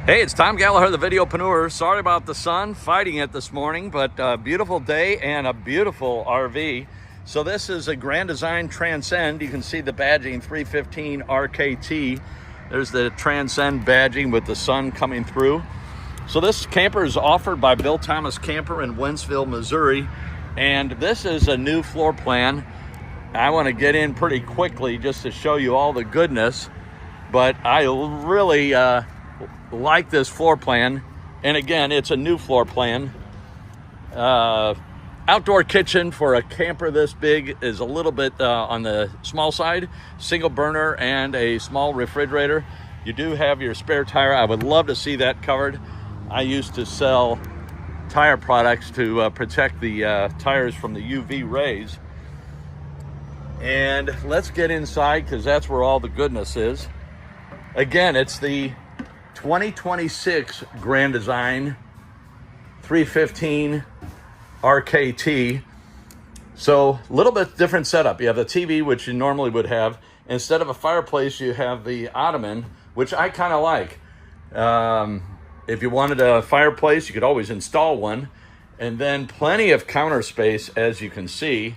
Hey, it's Tom Gallagher, the Videopreneur. Sorry about the sun, fighting it this morning, but a beautiful day and a beautiful RV. So this is a Grand Design Transcend. You can see the badging 315 RKT. There's the Transcend badging with the sun coming through. So this camper is offered by Bill Thomas Camper in Wentzville, Missouri. And this is a new floor plan. I want to get in pretty quickly just to show you all the goodness, but I really like this floor plan. And again, it's a new floor plan. Outdoor kitchen for a camper this big is a little bit on the small side. Single burner and a small refrigerator. You do have your spare tire. I would love to see that covered. I used to sell tire products to protect the tires from the UV rays. And let's get inside because that's where all the goodness is. Again, it's the 2026 Grand Design 315 RKT. So a little bit different setup. You have the TV, which you normally would have. Instead of a fireplace, you have the ottoman, which I kind of like. If you wanted a fireplace, you could always install one. And then plenty of counter space, as you can see.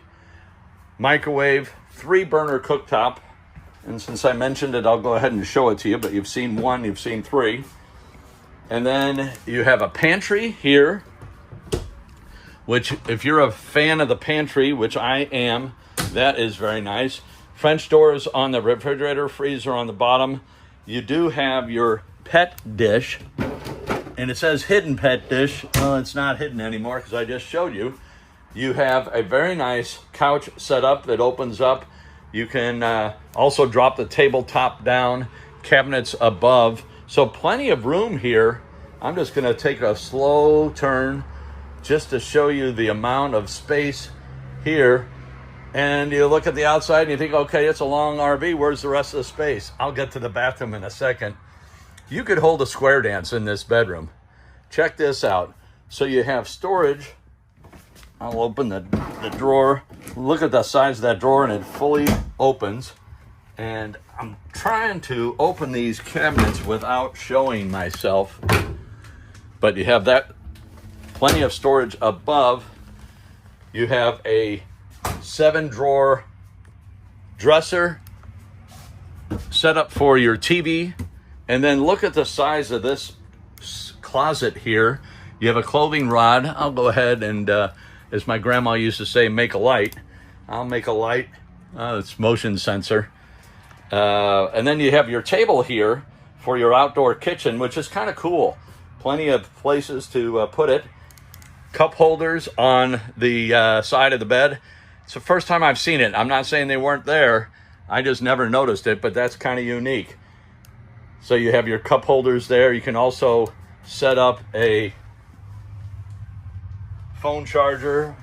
Microwave, 3-burner cooktop. And since I mentioned it, I'll go ahead and show it to you, but you've seen one, you've seen 3. And then you have a pantry here, which if you're a fan of the pantry, which I am, that is very nice. French doors on the refrigerator, freezer on the bottom. You do have your pet dish, and it says hidden pet dish. Well, it's not hidden anymore because I just showed you. You have a very nice couch setup that opens up. You can also drop the tabletop down, cabinets above. So plenty of room here. I'm just gonna take a slow turn just to show you the amount of space here. And you look at the outside and you think, okay, it's a long RV. Where's the rest of the space? I'll get to the bathroom in a second. You could hold a square dance in this bedroom. Check this out. So you have storage. I'll open the drawer. Look at the size of that drawer, and it fully opens. And I'm trying to open these cabinets without showing myself. But you have that, plenty of storage above. You have a 7-drawer dresser set up for your TV. And then look at the size of this closet here. You have a clothing rod. I'll go ahead and as my grandma used to say, make a light. I'll make a light. It's motion sensor. And then you have your table here for your outdoor kitchen, which is kind of cool. Plenty of places to put it. Cup holders on the side of the bed. It's the first time I've seen it. I'm not saying they weren't there. I just never noticed it, but that's kind of unique. So you have your cup holders there. You can also set up a phone charger,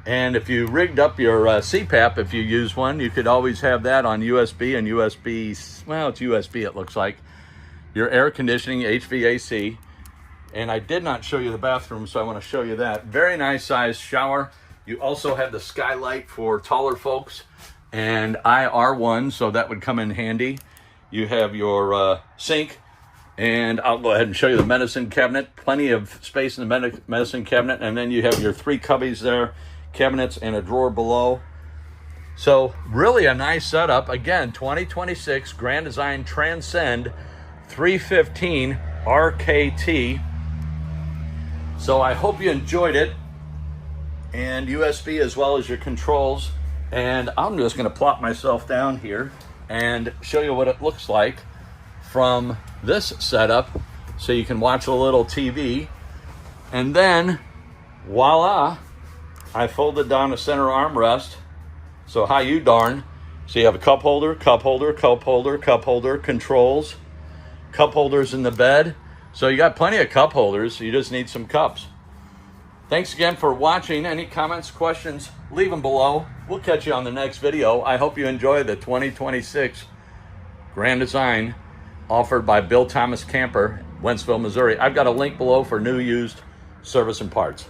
and if you rigged up your CPAP, if you use one, you could always have that on USB and USB, well, it's USB it looks like. Your air conditioning, HVAC, and I did not show you the bathroom, so I want to show you that. Very nice size shower. You also have the skylight for taller folks, and IR1, so that would come in handy. You have your sink. And I'll go ahead and show you the medicine cabinet. Plenty of space in the medicine cabinet. And then you have your 3 cubbies there, cabinets, and a drawer below. So really a nice setup. Again, 2026 Grand Design Transcend 315 RKT. So I hope you enjoyed it. And USB as well as your controls. And I'm just going to plop myself down here and show you what it looks like from this setup, so you can watch a little TV. And then voila, I folded down a center armrest, so how you darn. So you have a cup holder, cup holder, cup holder, cup holder, controls, cup holders in the bed. So you got plenty of cup holders. You just need some cups. Thanks again for watching. Any comments, questions, leave them below. We'll catch you on the next video. I hope you enjoy the 2026 Grand Design offered by Bill Thomas Camper, Wentzville, Missouri. I've got a link below for new, used service and parts.